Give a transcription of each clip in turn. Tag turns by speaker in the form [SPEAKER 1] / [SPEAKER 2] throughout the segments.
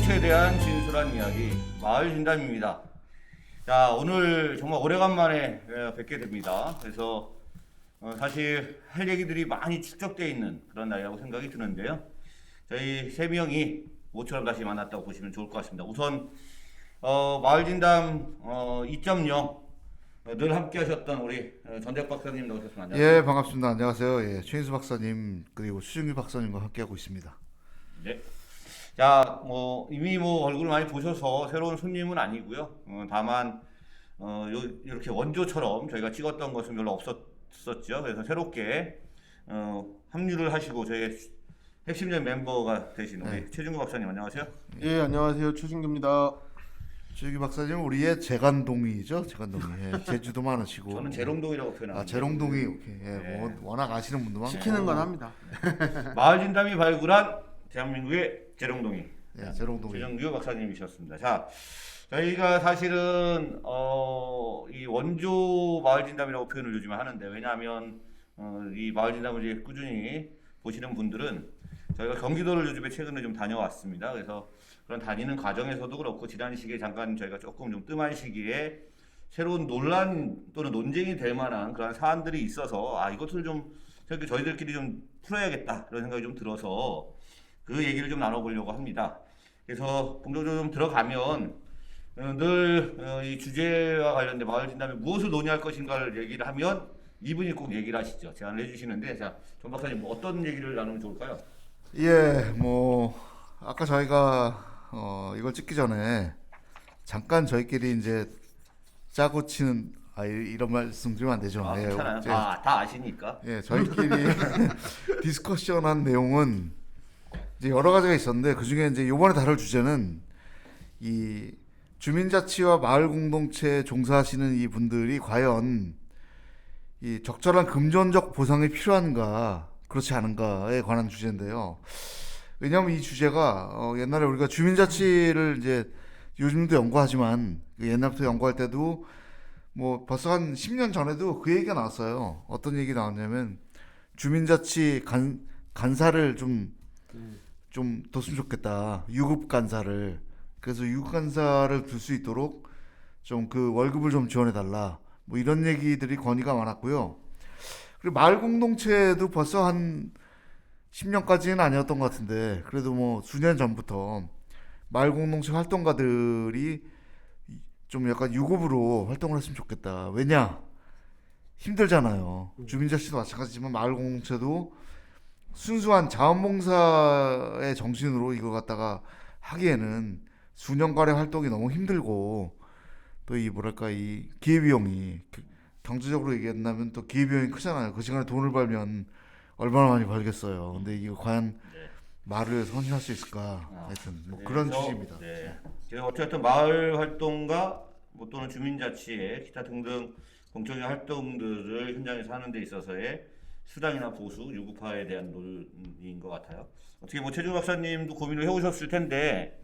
[SPEAKER 1] 공동체에 대한 진솔한 이야기 마을 진담입니다. 자, 오늘 정말 오래간만에 뵙게 됩니다. 그래서 사실 할 얘기들이 많이 축적되어 있는 그런 날이라고 생각이 드는데요. 저희 세 명이 모처럼 다시 만났다고 보시면 좋을 것 같습니다. 우선 마을 진담 2.0 늘 함께 하셨던 우리 전대학 박사님 나오셨습니다. 안녕하세요.
[SPEAKER 2] 예, 반갑습니다. 안녕하세요. 예, 최인수 박사님 그리고 수정규 박사님과 함께하고 있습니다.
[SPEAKER 1] 네. 자, 이미 얼굴 많이 보셔서 새로운 손님은 아니고요. 다만 이렇게 원조처럼 저희가 찍었던 것은 별로 없었죠. 그래서 새롭게 합류를 하시고 저희 핵심적인 멤버가 되신 우리 최준규 박사님 안녕하세요.
[SPEAKER 3] 예, 안녕하세요. 최준규입니다.
[SPEAKER 2] 수정규 박사님은 우리의 재간동이죠. 재간동이. 예, 제주도 많으시고.
[SPEAKER 1] 저는 재롱동이라고 표현합니다.
[SPEAKER 2] 아, 재롱동이. 오케이. 예,
[SPEAKER 1] 네.
[SPEAKER 2] 워낙 아시는 분도 많고.
[SPEAKER 3] 시키는 건 합니다.
[SPEAKER 1] 마을 진담이 발굴한 대한민국의 재롱동이.
[SPEAKER 2] 예, 재롱동이.
[SPEAKER 1] 최준규 박사님이셨습니다. 자, 저희가 사실은 이 원조 마을 진담이라고 표현을 요즘에 하는데, 왜냐하면 이 마을 진담을 이제 꾸준히 보시는 분들은 저희가 경기도를 요즘에 최근에 좀 다녀왔습니다. 그래서 그런 다니는 과정에서도 그렇고 지난 시기에 잠깐 저희가 조금 좀 뜸한 시기에 새로운 논란 또는 논쟁이 될 만한 그런 사안들이 있어서 이것을 좀 저희들끼리 좀 풀어야겠다 그런 생각이 좀 들어서 그 얘기를 좀 나눠보려고 합니다. 그래서 본격적으로 좀 들어가면 늘 이 주제와 관련된 마을 진담에 무엇을 논의할 것인가를 얘기를 하면 이분이 꼭 얘기를 하시죠. 제안을 해주시는데, 자, 전 박사님 어떤 얘기를 나누면 좋을까요?
[SPEAKER 2] 예, 아까 저희가 이걸 찍기 전에 잠깐 저희끼리 이제 짜고 치는 이런 말씀 드리면 안 되죠. 예,
[SPEAKER 1] 괜찮아요.
[SPEAKER 2] 이제
[SPEAKER 1] 다 아시니까.
[SPEAKER 2] 예, 저희끼리 디스커션한 내용은 이제 여러 가지가 있었는데 그 중에 이제 이번에 다룰 주제는 이 주민자치와 마을 공동체에 종사하시는 이 분들이 과연 이 적절한 금전적 보상이 필요한가 그렇지 않은가에 관한 주제인데요. 왜냐하면 이 주제가 옛날에 우리가 주민자치를 이제 요즘도 연구하지만 옛날부터 연구할 때도 벌써 한 10년 전에도 그 얘기가 나왔어요. 어떤 얘기 나왔냐면 주민자치 간사를 좀 뒀으면 좋겠다. 유급 간사를. 그래서 유급 간사를 둘 수 있도록 좀 그 월급을 좀 지원해 달라. 이런 얘기들이 건의가 많았고요. 그리고 마을 공동체도 벌써 한 10년까지는 아니었던 것 같은데 그래도 수년 전부터 마을 공동체 활동가들이 좀 약간 유급으로 활동을 했으면 좋겠다. 왜냐? 힘들잖아요. 주민자치도 마찬가지지만 마을 공동체도 순수한 자원봉사의 정신으로 이걸 갖다가 하기에는 수년간의 활동이 너무 힘들고 또 이 기회비용이 경제적으로 얘기한다면 또 기회비용이 크잖아요. 그 시간에 돈을 벌면 얼마나 많이 벌겠어요. 근데 이거 과연 말을 선신할 수 있을까? 하여튼 그런 취지입니다.
[SPEAKER 1] 네. 제가 어쨌든 마을 활동가 또는 주민자치의 기타 등등 공적인 활동들을 현장에서 하는 데 있어서의 수당이나 보수, 유급화에 대한 논의인 것 같아요. 어떻게 최준 박사님도 고민을 해오셨을 텐데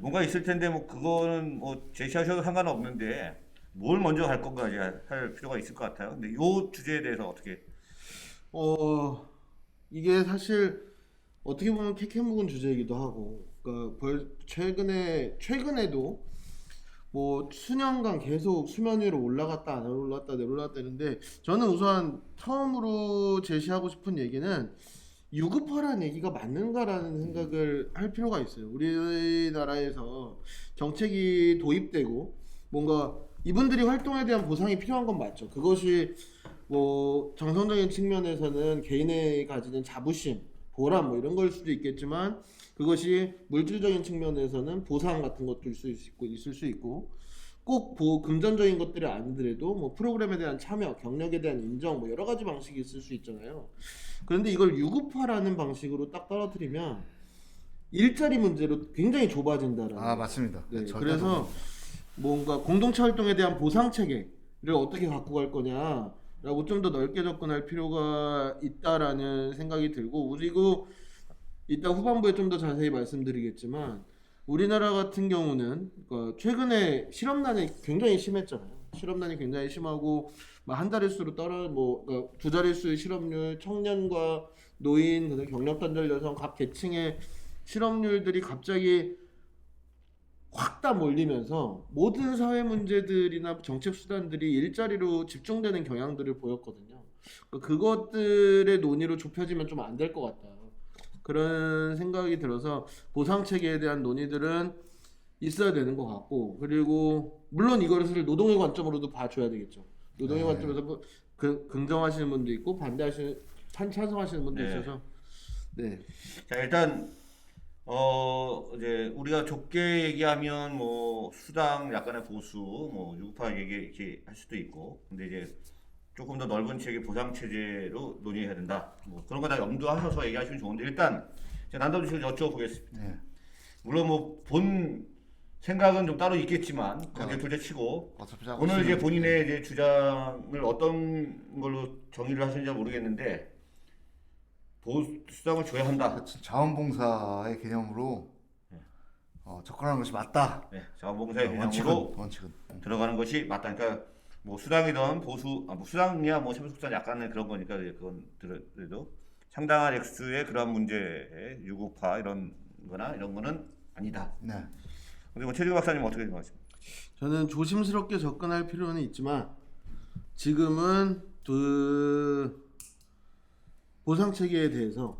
[SPEAKER 1] 뭔가 있을 텐데 그거는 제시하셔도 상관은 없는데 뭘 먼저 할 건가 할 필요가 있을 것 같아요. 근데 이 주제에 대해서 어떻게?
[SPEAKER 3] 이게 사실 어떻게 보면 캐캐 묵은 주제이기도 하고, 그러니까 최근에도 수년간 계속 수면 위로 올라갔다 내려올랐다 했는데, 저는 우선 처음으로 제시하고 싶은 얘기는 유급화라는 얘기가 맞는가라는 생각을 할 필요가 있어요. 우리나라에서 정책이 도입되고 뭔가 이분들이 활동에 대한 보상이 필요한 건 맞죠. 그것이 정성적인 측면에서는 개인이 가지는 자부심, 보람 이런 걸 수도 있겠지만, 그것이 물질적인 측면에서는 보상 같은 것도 있을 수 있고 꼭 금전적인 것들이 아니더라도 프로그램에 대한 참여, 경력에 대한 인정 여러 가지 방식이 있을 수 있잖아요. 그런데 이걸 유급화라는 방식으로 딱 떨어뜨리면 일자리 문제로 굉장히 좁아진다라는 거죠.
[SPEAKER 2] 맞습니다.
[SPEAKER 3] 네, 그래서 뭔가 공동체 활동에 대한 보상 체계를 어떻게 갖고 갈 거냐라고 좀 더 넓게 접근할 필요가 있다라는 생각이 들고, 그리고 이따 후반부에 좀 더 자세히 말씀드리겠지만 우리나라 같은 경우는 최근에 실업난이 굉장히 심했잖아요. 실업난이 굉장히 심하고 한 자릿수로 두 자릿수의 실업률, 청년과 노인, 경력 단절 여성 각 계층의 실업률들이 갑자기 확 다 몰리면서 모든 사회 문제들이나 정책 수단들이 일자리로 집중되는 경향들을 보였거든요. 그것들의 논의로 좁혀지면 좀 안 될 것 같다. 그런 생각이 들어서 보상 체계에 대한 논의들은 있어야 되는 것 같고, 그리고 물론 이것을 노동의 관점으로도 봐줘야 되겠죠. 노동의 관점에서 긍정하시는 분도 있고 찬성하시는 분도
[SPEAKER 1] 네.
[SPEAKER 3] 있어서 네.
[SPEAKER 1] 자, 일단 이제 우리가 좁게 얘기하면 뭐 수당 약간의 보수, 뭐 유급화 얘기 이렇게 할 수도 있고, 근데 이제 조금 더 넓은 체계 보상 체제로 논의해야 된다. 뭐 그런 거 다 염두하셔서 얘기하시면 좋은데, 일단 제가 난도지식 여쭤보겠습니다.
[SPEAKER 2] 네.
[SPEAKER 1] 물론 뭐 본 생각은 좀 따로 있겠지만 그게 둘째치고
[SPEAKER 2] 어차피
[SPEAKER 1] 오늘 이제 본인의 이제 주장을 어떤 걸로 정의를 하시는지 모르겠는데, 수당을 줘야 한다.
[SPEAKER 2] 자원봉사의 개념으로 접근하는 것이 맞다.
[SPEAKER 1] 네, 자원봉사의
[SPEAKER 2] 원칙은
[SPEAKER 1] 개념으로 들어가는 것이 맞다. 그러니까 뭐 수당이든 뭐 수당이야 뭐 참석자 약간의 그런 거니까 그건 그래도 상당한 액수의 그런 문제의 유급화 이런 거는 아니다.
[SPEAKER 2] 네.
[SPEAKER 1] 근데 뭐 최재규 박사님 어떻게 생각하십니까?
[SPEAKER 3] 저는 조심스럽게 접근할 필요는 있지만 지금은 그 보상 체계에 대해서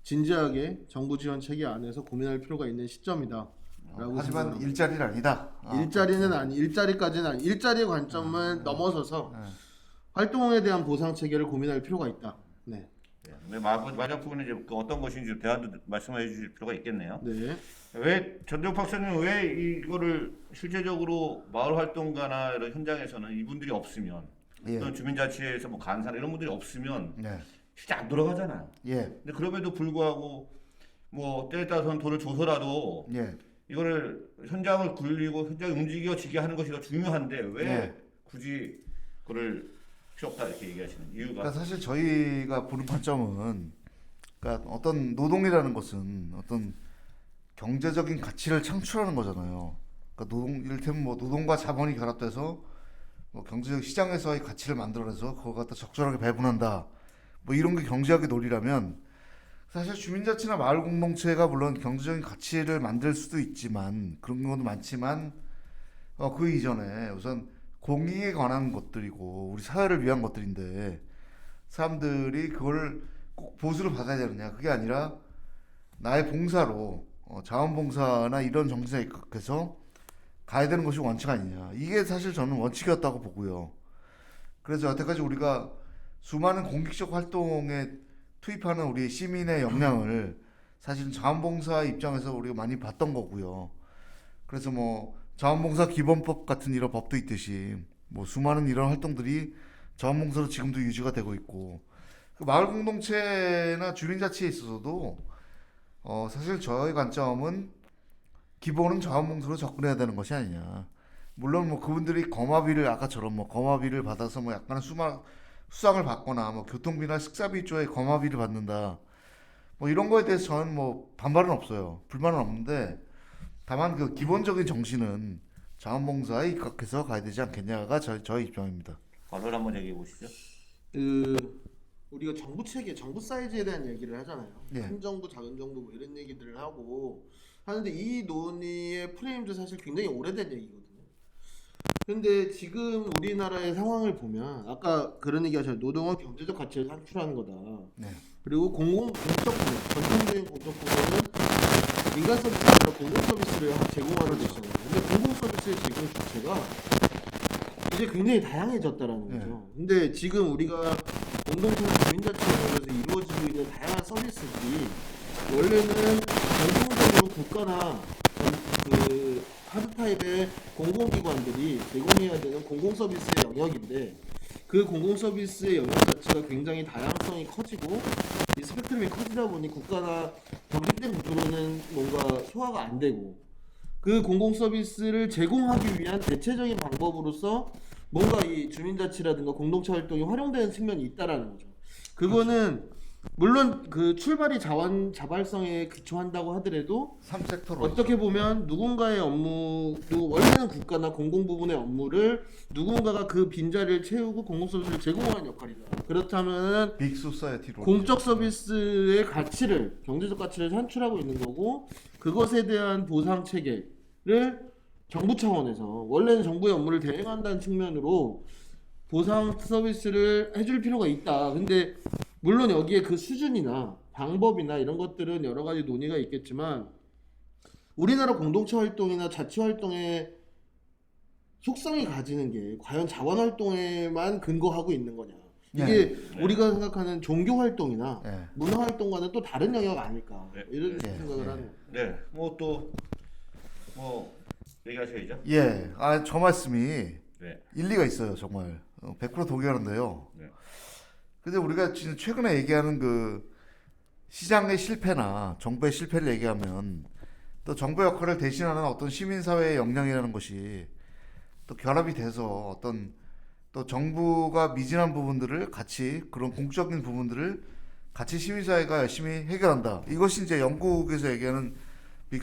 [SPEAKER 3] 진지하게 정부 지원 체계 안에서 고민할 필요가 있는 시점이다. 라고
[SPEAKER 2] 하지만
[SPEAKER 3] 생각합니다.
[SPEAKER 2] 일자리는 아니다.
[SPEAKER 3] 일자리까지는 아니, 일자리의 관점을 넘어서서 활동에 대한 보상 체계를 고민할 필요가 있다. 네.
[SPEAKER 1] 네, 마지막 부분에 이제 그 어떤 것인지 대안도 말씀해 주실 필요가 있겠네요.
[SPEAKER 3] 네.
[SPEAKER 1] 왜 전대욱 박사님 왜 이거를 실제적으로 마을 활동가나 이런 현장에서는 이분들이 없으면 또는 주민자치에서 뭐 간사나 이런 분들이 없으면 실제 안 돌아가잖아요. 근데 그럼에도 불구하고 뭐 때에 따라서는 돈을 줘서라도 이거를 현장을 굴리고 현장이 움직여지게 하는 것이 더 중요한데 왜 굳이 그걸 필요 없다 이렇게 얘기하시는 이유가?
[SPEAKER 2] 그러니까 사실 저희가 보는 관점은, 그러니까 어떤 노동이라는 것은 어떤 경제적인 가치를 창출하는 거잖아요. 그러니까 이를테면 뭐 노동과 자본이 결합돼서 뭐 경제적 시장에서의 가치를 만들어내서 그걸 갖다 적절하게 배분한다. 뭐 이런 게 경제학의 논리라면, 사실 주민자치나 마을 공동체가 물론 경제적인 가치를 만들 수도 있지만 그런 경우도 많지만 그 이전에 우선 공익에 관한 것들이고 우리 사회를 위한 것들인데 사람들이 그걸 꼭 보수를 받아야 되느냐, 그게 아니라 나의 봉사로 자원봉사나 이런 정신에 입각해서 가야 되는 것이 원칙 아니냐, 이게 사실 저는 원칙이었다고 보고요. 그래서 여태까지 우리가 수많은 공익적 활동에 투입하는 우리 시민의 역량을 사실은 자원봉사 입장에서 우리가 많이 봤던 거고요. 그래서 뭐 자원봉사 기본법 같은 이런 법도 있듯이 뭐 수많은 이런 활동들이 자원봉사로 지금도 유지가 되고 있고, 그 마을 공동체나 주민자치에 있어서도 사실 저의 관점은 기본은 자원봉사로 접근해야 되는 것이 아니냐. 물론 뭐 그분들이 거마비를 아까처럼 뭐 거마비를 받아서 뭐 약간의 수당을 받거나 뭐 교통비나 식사비 쪽에 거마비를 받는다, 뭐 이런 거에 대해서 저는 뭐 반발은 없어요. 불만은 없는데, 다만 그 기본적인 정신은 자원봉사에 입각해서 가야 되지 않겠냐가 저의 입장입니다.
[SPEAKER 1] 바로 한번 얘기해 보시죠.
[SPEAKER 3] 우리가 정부 체계, 정부 사이즈에 대한 얘기를 하잖아요.
[SPEAKER 2] 예.
[SPEAKER 3] 큰 정부, 작은 정부 뭐 이런 얘기들을 하고 하는데 이 논의의 프레임도 사실 굉장히 오래된 얘기거든요. 근데 지금 우리나라의 상황을 보면 아까 그런 얘기하셨죠. 노동은 경제적 가치를 산출하는 거다. 그리고 공적 부분, 전통적인 공적 부분은 민간 서비스보다 공공 서비스를 제공하는 것이잖아요. 근데 공공 서비스의 제공 주체가 이제 굉장히 다양해졌다라는 거죠. 근데 지금 우리가 공동체나 주민자치에서 이루어지고 있는 다양한 서비스들이 원래는 전통적으로 국가나 그 하드 타입의 공공기관들이 제공해야 되는 공공 서비스의 영역인데, 그 공공 서비스의 영역 자체가 굉장히 다양성이 커지고 이 스펙트럼이 커지다 보니 국가나 경직된 구조로는 뭔가 소화가 안 되고, 그 공공 서비스를 제공하기 위한 대체적인 방법으로서 뭔가 이 주민자치라든가 공동체 활동이 활용되는 측면이 있다라는 거죠. 그거는 물론 그 출발이 자발성에 기초한다고 하더라도
[SPEAKER 2] 3섹터로
[SPEAKER 3] 어떻게 보면 누군가의 업무도 원래는 국가나 공공 부분의 업무를 누군가가 그 빈자리를 채우고 공공 서비스를 제공하는 역할이다. 그렇다면
[SPEAKER 2] 빅 소사이티로
[SPEAKER 3] 공적 서비스의 가치를, 경제적 가치를 산출하고 있는 거고, 그것에 대한 보상 체계, 정부 차원에서 원래는 정부의 업무를 대행한다는 측면으로 보상 서비스를 해줄 필요가 있다. 근데 물론 여기에 그 수준이나 방법이나 이런 것들은 여러 가지 논의가 있겠지만 우리나라 공동체 활동이나 자치 활동의 속성이 가지는 게 과연 자원 활동에만 근거하고 있는 거냐. 이게 우리가 생각하는 종교 활동이나
[SPEAKER 2] 네.
[SPEAKER 3] 문화 활동과는 또 다른 영역 아닐까.
[SPEAKER 1] 네.
[SPEAKER 3] 이런 생각을 하는.
[SPEAKER 1] 네, 뭐 또 뭐 얘기하셔야죠.
[SPEAKER 2] 예, 저 말씀이
[SPEAKER 1] 네.
[SPEAKER 2] 일리가 있어요, 정말. 100% 동의하는데요.
[SPEAKER 1] 네.
[SPEAKER 2] 근데 우리가 지금 최근에 얘기하는 그 시장의 실패나 정부의 실패를 얘기하면 또 정부 역할을 대신하는 어떤 시민사회의 역량이라는 것이 또 결합이 돼서 어떤 또 정부가 미진한 부분들을 같이 그런 공적인 부분들을 같이 시민사회가 열심히 해결한다. 이것이 이제 영국에서 얘기하는 빅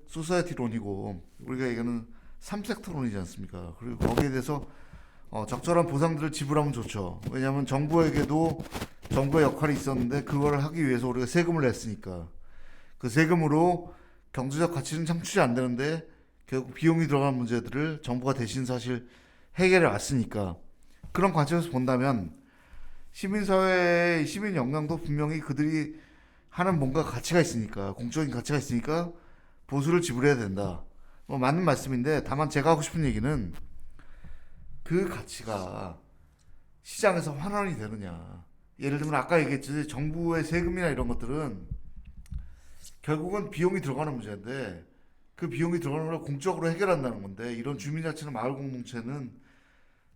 [SPEAKER 2] 소사이티론이고 우리가 얘기하는 3섹터론이지 않습니까? 그리고 거기에 대해서 적절한 보상들을 지불하면 좋죠. 왜냐하면 정부에게도 정부의 역할이 있었는데 그걸 하기 위해서 우리가 세금을 냈으니까 그 세금으로 경제적 가치는 창출이 안 되는데 결국 비용이 들어가는 문제들을 정부가 대신 사실 해결해 왔으니까 그런 관점에서 본다면 시민사회의 시민 역량도 분명히 그들이 하는 뭔가 가치가 있으니까 공적인 가치가 있으니까 보수를 지불해야 된다. 뭐 맞는 말씀인데 다만 제가 하고 싶은 얘기는 그 가치가 시장에서 환원이 되느냐. 예를 들면 아까 얘기했듯이 정부의 세금이나 이런 것들은 결국은 비용이 들어가는 문제인데 그 비용이 들어가는 걸 공적으로 해결한다는 건데 이런 주민자치나 마을 공동체는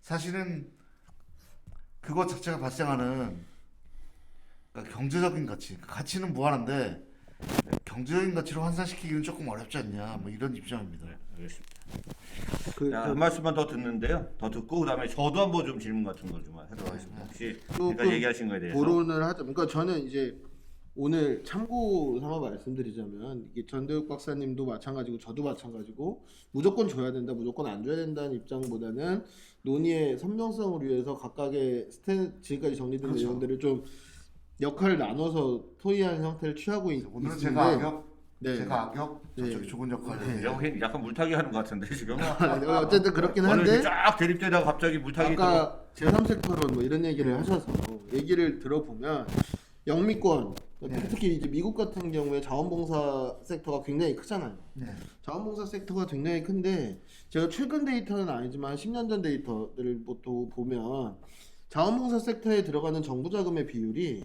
[SPEAKER 2] 사실은 그것 자체가 발생하는 그러니까 경제적인 가치, 가치는 무한한데 경제적인 가치로 환산시키기는 조금 어렵지 않냐, 뭐 이런 입장입니다.
[SPEAKER 1] 네, 알겠습니다.
[SPEAKER 3] 그,
[SPEAKER 1] 자, 한 말씀만 더 듣는데요. 더 듣고 그다음에 저도 한번 좀 질문 같은 걸 좀 하도록 하겠습니다. 혹시
[SPEAKER 3] 조금
[SPEAKER 1] 제가 얘기하신 거에 대해서
[SPEAKER 3] 토론을 하자. 그러니까 저는 이제 오늘 참고 삼아 말씀드리자면 이게 전대욱 박사님도 마찬가지고 저도 마찬가지고 무조건 줘야 된다, 무조건 안 줘야 된다는 입장보다는 논의의 선명성을 위해서 각각의 지금까지 정리된
[SPEAKER 2] 그렇죠.
[SPEAKER 3] 내용들을 좀 역할을 나눠서 토의하는 형태를 취하고
[SPEAKER 2] 오늘은
[SPEAKER 3] 있는데
[SPEAKER 2] 제가 악역,
[SPEAKER 3] 네.
[SPEAKER 2] 제가 악역, 저쪽이
[SPEAKER 3] 네.
[SPEAKER 2] 좋은 역할을
[SPEAKER 3] 네.
[SPEAKER 1] 여기 약간 물타기 하는 것 같은데 지금.
[SPEAKER 3] 어쨌든 그렇긴
[SPEAKER 1] 오늘
[SPEAKER 3] 한데
[SPEAKER 1] 쫙 대립되다가 갑자기 물타기 들어.
[SPEAKER 3] 아까 제3섹터론 뭐 이런 얘기를 하셔서 얘기를 들어보면 영미권
[SPEAKER 2] 네.
[SPEAKER 3] 특히 이제 미국 같은 경우에 자원봉사 섹터가 굉장히 크잖아요.
[SPEAKER 2] 네.
[SPEAKER 3] 자원봉사 섹터가 굉장히 큰데 제가 최근 데이터는 아니지만 10년 전 데이터들을 또 보면 자원봉사 섹터에 들어가는 정부 자금의 비율이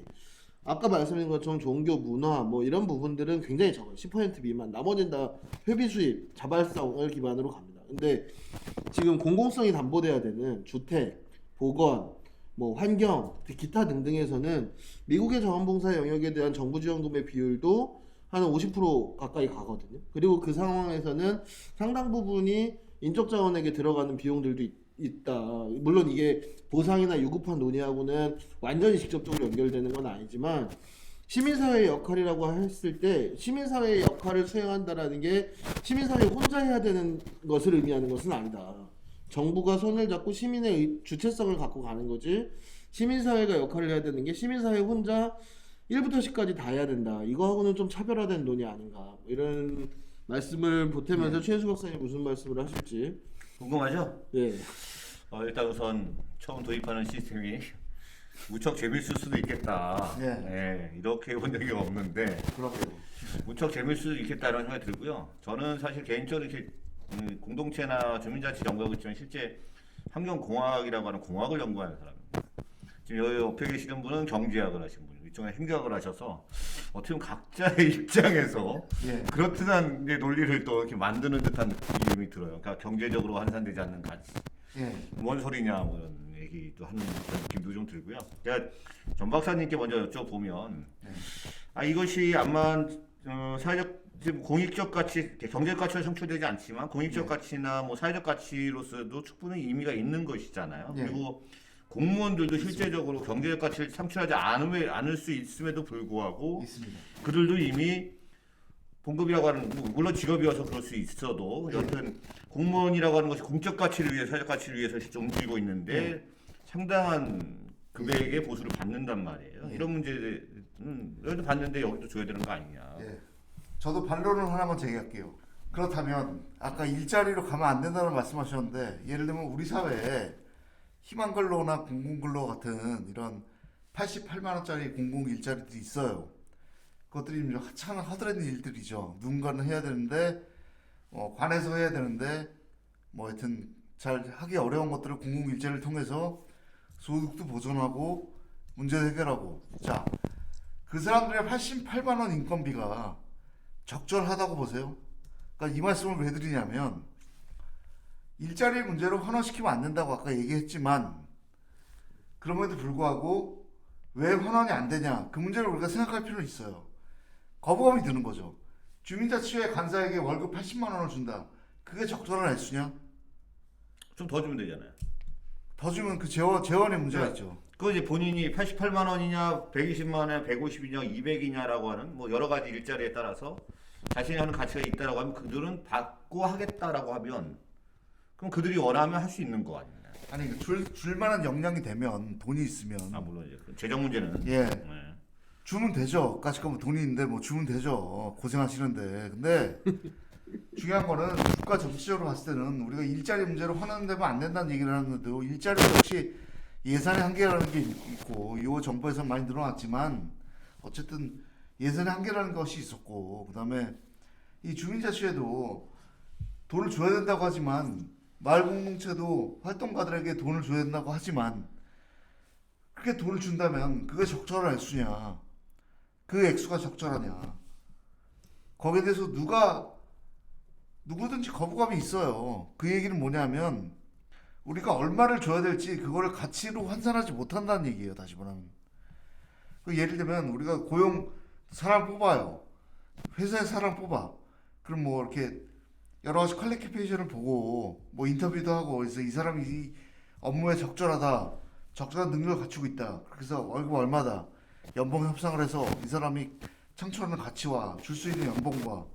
[SPEAKER 3] 아까 말씀드린 것처럼 종교, 문화 뭐 이런 부분들은 굉장히 적어요. 10% 미만. 나머지는 다 회비 수입, 자발성을 기반으로 갑니다. 근데 지금 공공성이 담보돼야 되는 주택, 보건, 뭐 환경, 기타 등등에서는 미국의 자원봉사 영역에 대한 정부 지원금의 비율도 한 50% 가까이 가거든요. 그리고 그 상황에서는 상당 부분이 인적 자원에게 들어가는 비용들도 있다. 물론 이게 보상이나 유급한 논의하고는 완전히 직접적으로 연결되는 건 아니지만 시민사회의 역할이라고 했을 때 시민사회의 역할을 수행한다라는 게 시민사회 혼자 해야 되는 것을 의미하는 것은 아니다. 정부가 손을 잡고 시민의 주체성을 갖고 가는 거지 시민사회가 역할을 해야 되는 게 시민사회 혼자 1부터 10까지 다 해야 된다. 이거하고는 좀 차별화된 논의 아닌가. 이런 말씀을 보태면서 최현수 박사님 무슨 말씀을 하실지.
[SPEAKER 1] 궁금하죠?
[SPEAKER 3] 예.
[SPEAKER 1] 일단 우선 처음 도입하는 시스템이 무척 재밌을 수도 있겠다.
[SPEAKER 2] 네.
[SPEAKER 1] 이렇게 본 적이 없는데
[SPEAKER 2] 그러게요.
[SPEAKER 1] 무척 재밌을 수도 있겠다는 생각이 들고요. 저는 사실 개인적으로 이렇게 공동체나 주민자치 연구하고 있지만 실제 환경공학이라고 하는 공학을 연구하는 사람입니다. 지금 여기 옆에 계시는 분은 경제학을 하신 분이고 이쪽에 행정학을 하셔서 어떻게 보면 각자의 입장에서
[SPEAKER 2] 예.
[SPEAKER 1] 그렇듯한 이제 논리를 또 이렇게 만드는 듯한 느낌이 들어요. 그러니까 경제적으로 환산되지 않는 가치.
[SPEAKER 2] 예.
[SPEAKER 1] 뭔 소리냐 뭐 이런 얘기도 하는 그런 느낌도 좀 들고요. 제가 전 박사님께 먼저 여쭤보면 이것이 암만 사회적 지금 공익적 가치, 경제적 가치는 성취되지 않지만 공익적 가치나 뭐 사회적 가치로서도 충분히 의미가 있는 것이잖아요.
[SPEAKER 2] 네.
[SPEAKER 1] 그리고 공무원들도 실제적으로 경제적 가치를 창출하지 않을 수 있음에도 불구하고
[SPEAKER 2] 있습니다.
[SPEAKER 1] 그들도 이미 봉급이라고 하는 물론 직업이어서 그럴 수 있어도 여튼 공무원이라고 하는 것이 공적 가치를 위해 사회적 가치를 위해서 실제 움직이고 있는데 상당한 금액의 보수를 받는단 말이에요. 이런 문제는 여기도 받는데 여기도 줘야 되는 거 아니냐.
[SPEAKER 2] 예. 저도 반론을 하나만 제기할게요. 그렇다면 아까 일자리로 가면 안 된다는 말씀하셨는데 예를 들면 우리 사회에 희망근로나 공공근로 같은 이런 88만 원짜리 공공 일자리들이 있어요. 그것들이 이제 하찮은 허드렛 일들이죠. 누군가는 해야 되는데 관에서 해야 되는데 뭐 하여튼 잘 하기 어려운 것들을 공공 일자리를 통해서 소득도 보존하고 문제도 해결하고 자, 그 사람들의 88만 원 인건비가 적절하다고 보세요. 그러니까 이 말씀을 왜 드리냐면 일자리 문제로 환원시키면 안 된다고 아까 얘기했지만 그럼에도 불구하고 왜 환원이 안 되냐 그 문제를 우리가 생각할 필요는 있어요. 거부감이 드는 거죠. 주민자치회 간사에게 월급 80만 원을 준다. 그게 적절한 액수냐?
[SPEAKER 1] 좀 더 주면 되잖아요.
[SPEAKER 2] 더 주면 그 재원의 문제가
[SPEAKER 1] 네.
[SPEAKER 2] 있죠.
[SPEAKER 1] 그 이제 본인이 88만 원이냐, 120만 원이냐, 150이냐, 200이냐라고 하는 뭐 여러 가지 일자리에 따라서 자신이 하는 가치가 있다라고 하면 그들은 받고 하겠다라고 하면 그럼 그들이 원하면 할 수 있는 거 아니냐?
[SPEAKER 2] 아니 줄 만한 역량이 되면 돈이 있으면
[SPEAKER 1] 물론 이제 그 재정 문제는
[SPEAKER 2] 예
[SPEAKER 1] 네.
[SPEAKER 2] 주면 되죠. 까짓 거면 돈이 있는데 뭐 주면 되죠. 고생하시는데 근데 중요한 거는 국가 정치적으로 봤을 때는 우리가 일자리 문제로 환원되면 안 된다는 얘기를 하는데도 일자리 역시 예산의 한계라는 게 있고 이 정부에서 많이 늘어났지만 어쨌든 예산의 한계라는 것이 있었고 그다음에 이 주민자치회도 돈을 줘야 된다고 하지만 마을 공동체도 활동가들에게 돈을 줘야 된다고 하지만 그렇게 돈을 준다면 그게 적절한 액수냐 그 액수가 적절하냐 거기에 대해서 누구든지 거부감이 있어요. 그 얘기는 뭐냐면 우리가 얼마를 줘야 될지 그거를 가치로 환산하지 못한다는 얘기예요. 다시 말하면 그 예를 들면 우리가 사람 뽑아요. 회사에 사람 뽑아. 그럼 뭐 이렇게 여러 가지 퀄리피케이션을 보고 뭐 인터뷰도 하고 그래서 이 사람이 이 업무에 적절하다. 적절한 능력을 갖추고 있다. 그래서 월급 얼마다. 연봉 협상을 해서 이 사람이 창출하는 가치와 줄 수 있는 연봉과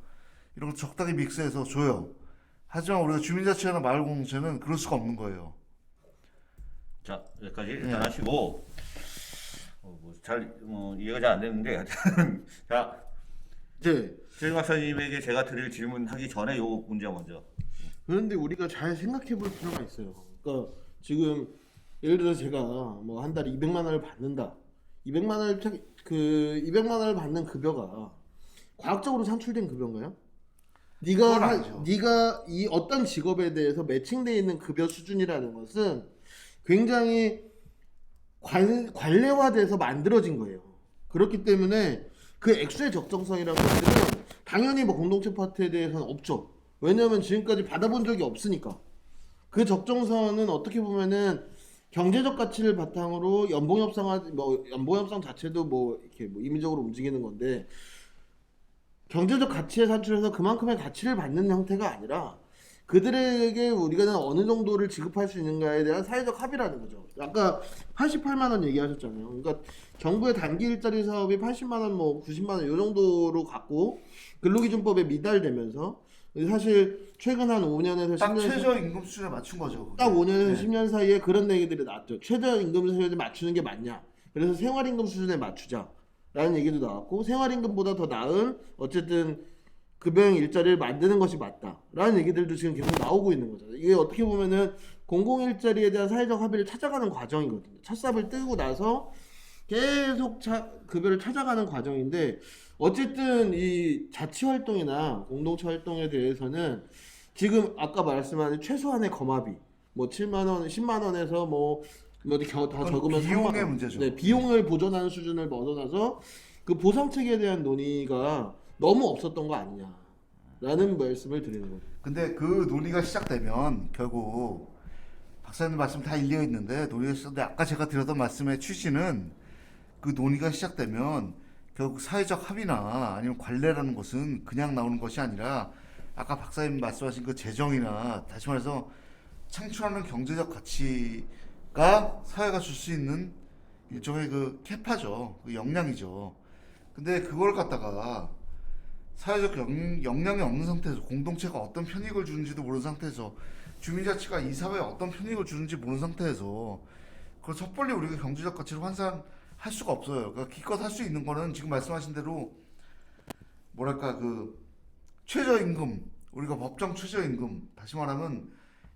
[SPEAKER 2] 이런 걸 적당히 믹스해서 줘요. 하지만 우리가 주민자치회나 마을공동체는 그럴 수가 없는 거예요.
[SPEAKER 1] 자 여기까지 일단 하시고 이해가 잘 안 되는데 자
[SPEAKER 3] 이제
[SPEAKER 1] 최 박사님에게 제가 드릴 질문하기 전에 요 문제 먼저.
[SPEAKER 3] 그런데 우리가 잘 생각해 볼 필요가 있어요. 그러니까 지금 예를 들어서 제가 뭐 한 달에 200만 원을 받는다. 200만 원을 받는 급여가 과학적으로 산출된 급여인가요?
[SPEAKER 2] 그건 아니죠.
[SPEAKER 3] 네가 이 어떤 직업에 대해서 매칭되어 있는 급여 수준이라는 것은 굉장히 관례화돼서 만들어진 거예요. 그렇기 때문에 그 액수의 적정성이라는 것들은 당연히 뭐 공동체 파트에 대해서는 없죠. 왜냐하면 지금까지 받아본 적이 없으니까. 그 적정선은 어떻게 보면은 경제적 가치를 바탕으로 연봉 협상 자체도 뭐 이렇게 뭐 임의적으로 움직이는 건데 경제적 가치에 산출해서 그만큼의 가치를 받는 형태가 아니라 그들에게 우리가 어느 정도를 지급할 수 있는가에 대한 사회적 합의라는 거죠. 아까 88만 원 얘기하셨잖아요. 그러니까 정부의 단기 일자리 사업이 80만 원, 뭐 90만 원 이 정도로 갖고 근로기준법에 미달되면서 사실 최근 한 5년에서
[SPEAKER 2] 딱
[SPEAKER 3] 10년
[SPEAKER 2] 최저임금 수준에 맞춘 거죠. 그게.
[SPEAKER 3] 딱 5년에서
[SPEAKER 2] 네.
[SPEAKER 3] 10년 사이에 그런 얘기들이 나왔죠. 최저임금 수준에 맞추는 게 맞냐? 그래서 생활임금 수준에 맞추자라는 얘기도 나왔고 생활임금보다 더 나은 어쨌든 급여형 일자리를 만드는 것이 맞다라는 얘기들도 지금 계속 나오고 있는 거잖아요. 이게 어떻게 보면은 공공 일자리에 대한 사회적 합의를 찾아가는 과정이거든요. 첫삽을 뜨고 나서 계속 급여를 찾아가는 과정인데 어쨌든 이 자치 활동이나 공동체 활동에 대해서는 지금 아까 말씀하신 최소한의 거마비 뭐 7만 원, 10만 원에서 다 적으면
[SPEAKER 2] 비용의
[SPEAKER 3] 3만 원.
[SPEAKER 2] 문제죠.
[SPEAKER 3] 네, 비용을 보존하는 수준을 벗어나서 그 보상 체계에 대한 논의가 너무 없었던 거 아니냐라는 말씀을 드리는 거예요.
[SPEAKER 2] 근데 그 논의가 시작되면 결국 박사님 말씀 다 일리가 있는데 논의가 시작되는데 아까 제가 드렸던 말씀의 취지는 그 논의가 시작되면 결국 사회적 합의나 아니면 관례라는 것은 그냥 나오는 것이 아니라 아까 박사님 말씀하신 그 재정이나 다시 말해서 창출하는 경제적 가치가 사회가 줄 수 있는 일종의 그 캐파죠. 그 역량이죠. 근데 그걸 갖다가 사회적 역량이 없는 상태에서 공동체가 어떤 편익을 주는지도 모르는 상태에서 주민자치가 이 사회에 어떤 편익을 주는지 모르는 상태에서 그걸 섣불리 우리가 경제적 가치를 환산할 수가 없어요. 그러니까 기껏 할 수 있는 거는 지금 말씀하신 대로 뭐랄까 그 최저임금 우리가 법정 최저임금, 다시 말하면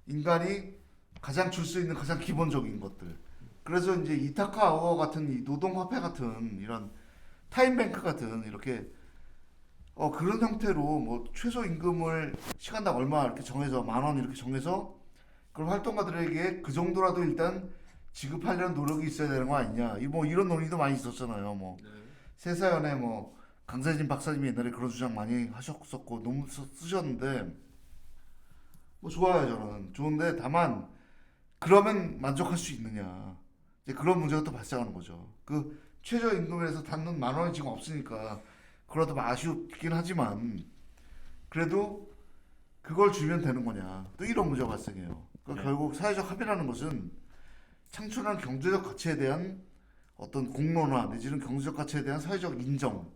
[SPEAKER 2] 인간이 가장 줄 수 있는 가장 기본적인 것들. 그래서 이제 이타카 아워 같은 이 노동화폐 같은 이런 타임뱅크 같은 이렇게 그런 형태로 뭐 최저임금을 시간당 얼마 이렇게 정해서 10,000원 이렇게 정해서 그럼 활동가들에게 그 정도라도 일단 지급하려는 노력이 있어야 되는 거 아니냐. 뭐 이런 논의도 많이 있었잖아요. 뭐 세사연의 뭐 강세진 박사님이 옛날에 그런 주장 많이 하셨었고 논문 쓰셨는데 뭐 좋아요. 저는 좋은데 다만 그러면 만족할 수 있느냐. 이제 그런 문제가 또 발생하는 거죠. 그 최저임금에서 닿는 10,000원이 지금 없으니까 그래도 뭐 아쉽긴 하지만 그래도 그걸 주면 되는 거냐. 또 이런 문제가 발생해요. 그러니까 결국 사회적 합의라는 것은 창출하는 경제적 가치에 대한 어떤 공론화 내지는 경제적 가치에 대한 사회적 인정.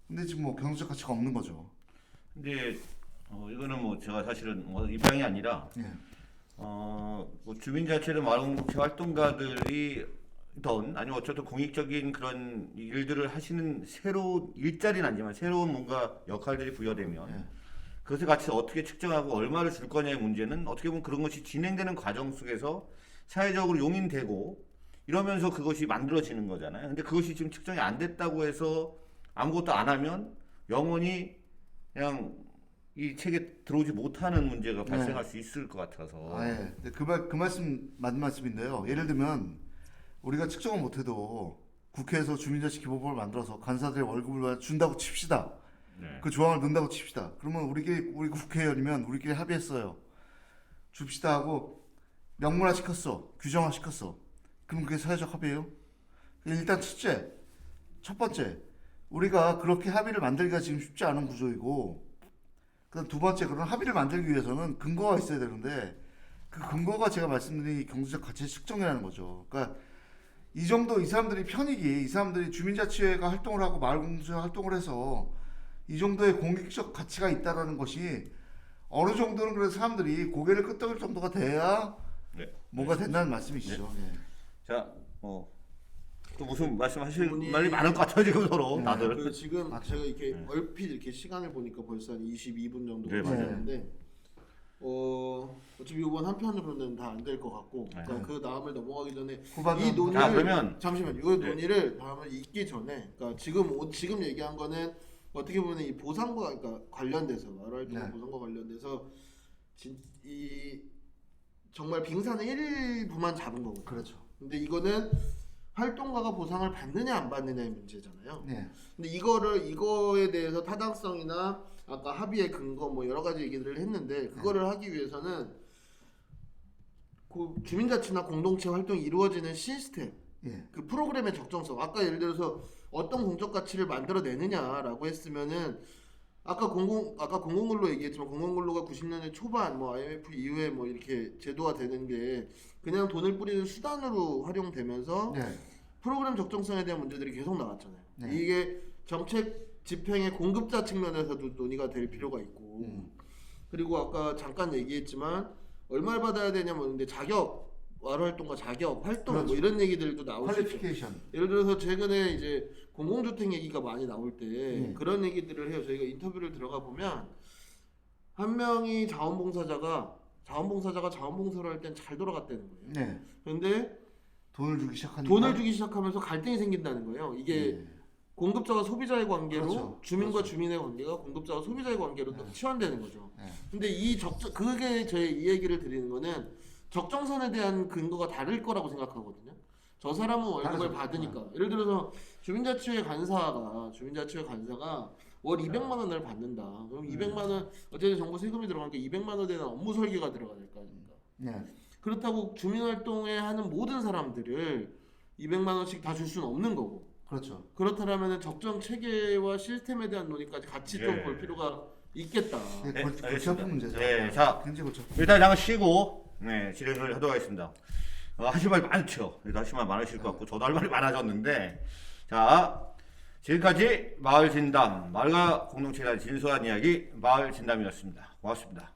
[SPEAKER 2] 근데 지금 뭐 경제적 가치가 없는 거죠.
[SPEAKER 1] 근데 이거는 뭐 제가 사실은 뭐 입장이 아니라
[SPEAKER 2] 예.
[SPEAKER 1] 뭐 주민자치든 마을공동체 활동가들이 아니면 어쨌든 공익적인 그런 일들을 하시는 새로운 일자리는 아니지만 새로운 뭔가 역할들이 부여되면
[SPEAKER 2] 예.
[SPEAKER 1] 그것의 가치를 어떻게 측정하고 얼마를 줄 거냐의 문제는 어떻게 보면 그런 것이 진행되는 과정 속에서 사회적으로 용인되고 이러면서 그것이 만들어지는 거잖아요. 근데 그것이 지금 측정이 안 됐다고 해서 아무것도 안 하면 영원히 그냥 이 책에 들어오지 못하는 문제가 발생할 수 있을 것 같아서.
[SPEAKER 2] 예. 근데 그 말씀 맞는 말씀인데요. 예를 들면 우리가 측정을 못해도 국회에서 주민자치 기본법을 만들어서 간사들의 월급을 준다고 칩시다.
[SPEAKER 1] 네.
[SPEAKER 2] 그 조항을 넣는다고 칩시다. 그러면 우리 국회의원이면 우리끼리 합의했어요. 줍시다 하고 명문화 시켰어. 규정화 시켰어. 그럼 그게 사회적 합의예요? 일단 첫 번째, 우리가 그렇게 합의를 만들기가 지금 쉽지 않은 구조이고, 그다음 두 번째, 그런 합의를 만들기 위해서는 근거가 있어야 되는데 그 근거가 제가 말씀드린 경제적 가치의 측정이라는 거죠. 그러니까 이 정도 이 사람들이 주민자치회가 활동을 하고 마을공동체 활동을 해서 이 정도의 공익적 가치가 있다라는 것이 어느 정도는 그래서 사람들이 고개를 끄덕일 정도가 돼야
[SPEAKER 1] 네.
[SPEAKER 2] 뭐가 된다는 말씀이시죠. 네.
[SPEAKER 1] 자, 또 무슨 말씀하실
[SPEAKER 3] 분이-
[SPEAKER 1] 말이 많을 것 같아요 지금 서로 다들.
[SPEAKER 3] 그 지금
[SPEAKER 2] 맞죠.
[SPEAKER 3] 제가 이렇게
[SPEAKER 1] 네.
[SPEAKER 3] 얼핏 이렇게 시간을 보니까 벌써 한 22분 정도
[SPEAKER 1] 네,
[SPEAKER 3] 걸렸는데 어차피 이번 한 편으로는 다 안 될 것 같고
[SPEAKER 1] 네.
[SPEAKER 3] 그러니까 그 다음을 넘어가기 전에
[SPEAKER 2] 후반전.
[SPEAKER 3] 이 논의를
[SPEAKER 1] 자, 그러면-
[SPEAKER 3] 잠시만 이
[SPEAKER 1] 네.
[SPEAKER 3] 논의를 다음을 읽기 전에 그러니까 지금 얘기한 거는 어떻게 보면 이 보상과 그러니까 관련돼서 마을활동
[SPEAKER 2] 네.
[SPEAKER 3] 보상과 관련돼서 이 정말 빙산의 일부만 잡은 거거든요.
[SPEAKER 2] 그렇죠.
[SPEAKER 3] 근데 이거는 활동가가 보상을 받느냐 안 받느냐의 문제잖아요.
[SPEAKER 2] 네.
[SPEAKER 3] 근데 이거에 대해서 타당성이나 아까 합의의 근거 뭐 여러 가지 얘기들을 했는데 그거를 하기 위해서는 그 주민자치나 공동체 활동이 이루어지는 시스템,
[SPEAKER 2] 예.
[SPEAKER 3] 그 프로그램의 적정성. 아까 예를 들어서 어떤 공적 가치를 만들어내느냐라고 했으면은 아까 공공근로 얘기했지만 공공근로가 90년대 초반 뭐 IMF 이후에 뭐 이렇게 제도화 되는 게 그냥 돈을 뿌리는 수단으로 활용되면서
[SPEAKER 2] 네.
[SPEAKER 3] 프로그램 적정성에 대한 문제들이 계속 나왔잖아요.
[SPEAKER 2] 네.
[SPEAKER 3] 이게 정책 집행의 공급자 측면에서도 논의가 될 필요가 있고 그리고 아까 잠깐 얘기했지만 얼마를 받아야 되냐면 근데 자격 마을활동가 자격 활동
[SPEAKER 2] 그렇죠.
[SPEAKER 3] 뭐 이런 얘기들도 나올 수 있죠.
[SPEAKER 2] 퀄리피케이션.
[SPEAKER 3] 예를 들어서 최근에 이제 공공주택 얘기가 많이 나올 때
[SPEAKER 2] 네.
[SPEAKER 3] 그런 얘기들을 해요. 저희가 인터뷰를 들어가 보면 한 명이 자원봉사자가 자원봉사를 할 땐 잘 돌아갔다는 거예요.
[SPEAKER 2] 네.
[SPEAKER 3] 그런데
[SPEAKER 2] 돈을 주기 시작하니까.
[SPEAKER 3] 돈을 주기 시작하면서 갈등이 생긴다는 거예요. 이게
[SPEAKER 2] 네.
[SPEAKER 3] 공급자와 소비자의 관계로
[SPEAKER 2] 그렇죠.
[SPEAKER 3] 주민과
[SPEAKER 2] 그렇죠.
[SPEAKER 3] 주민의 관계가 공급자와 소비자의 관계로 또
[SPEAKER 2] 네.
[SPEAKER 3] 치환되는 거죠.
[SPEAKER 2] 네.
[SPEAKER 3] 근데 그게 제 이 얘기를 드리는 거는 적정선에 대한 근거가 다를 거라고 생각하거든요. 저 사람은 월급을
[SPEAKER 2] 다르죠.
[SPEAKER 3] 받으니까. 예를 들어서 주민자치회 간사가 월 200만 원을 받는다. 그럼 200만 원 어쨌든 정부 세금이 들어가니까 200만 원에 대한 업무 설계가 들어가야 될 거 아닙니까?
[SPEAKER 2] 네.
[SPEAKER 3] 그렇다고 주민활동에 하는 모든 사람들을 200만 원씩 다 줄 수는 없는 거고.
[SPEAKER 2] 그렇죠.
[SPEAKER 3] 그렇다면 적정 체계와 시스템에 대한 논의까지 같이 좀
[SPEAKER 1] 예.
[SPEAKER 3] 볼 필요가 있겠다.
[SPEAKER 2] 네,
[SPEAKER 1] 네,
[SPEAKER 2] 골치
[SPEAKER 1] 알겠습니다.
[SPEAKER 2] 아픈 문제죠.
[SPEAKER 1] 네, 자.
[SPEAKER 2] 굉장히 골치 아픈.
[SPEAKER 1] 일단 잠깐 쉬고 진행을 하도록 하겠습니다. 하실 말이 많죠. 하실 말 많으실 것 같고 저도 할 말이 많아졌는데 자 지금까지 마을 진담 마을과 공동체에 대한 진솔한 이야기 마을 진담이었습니다. 고맙습니다.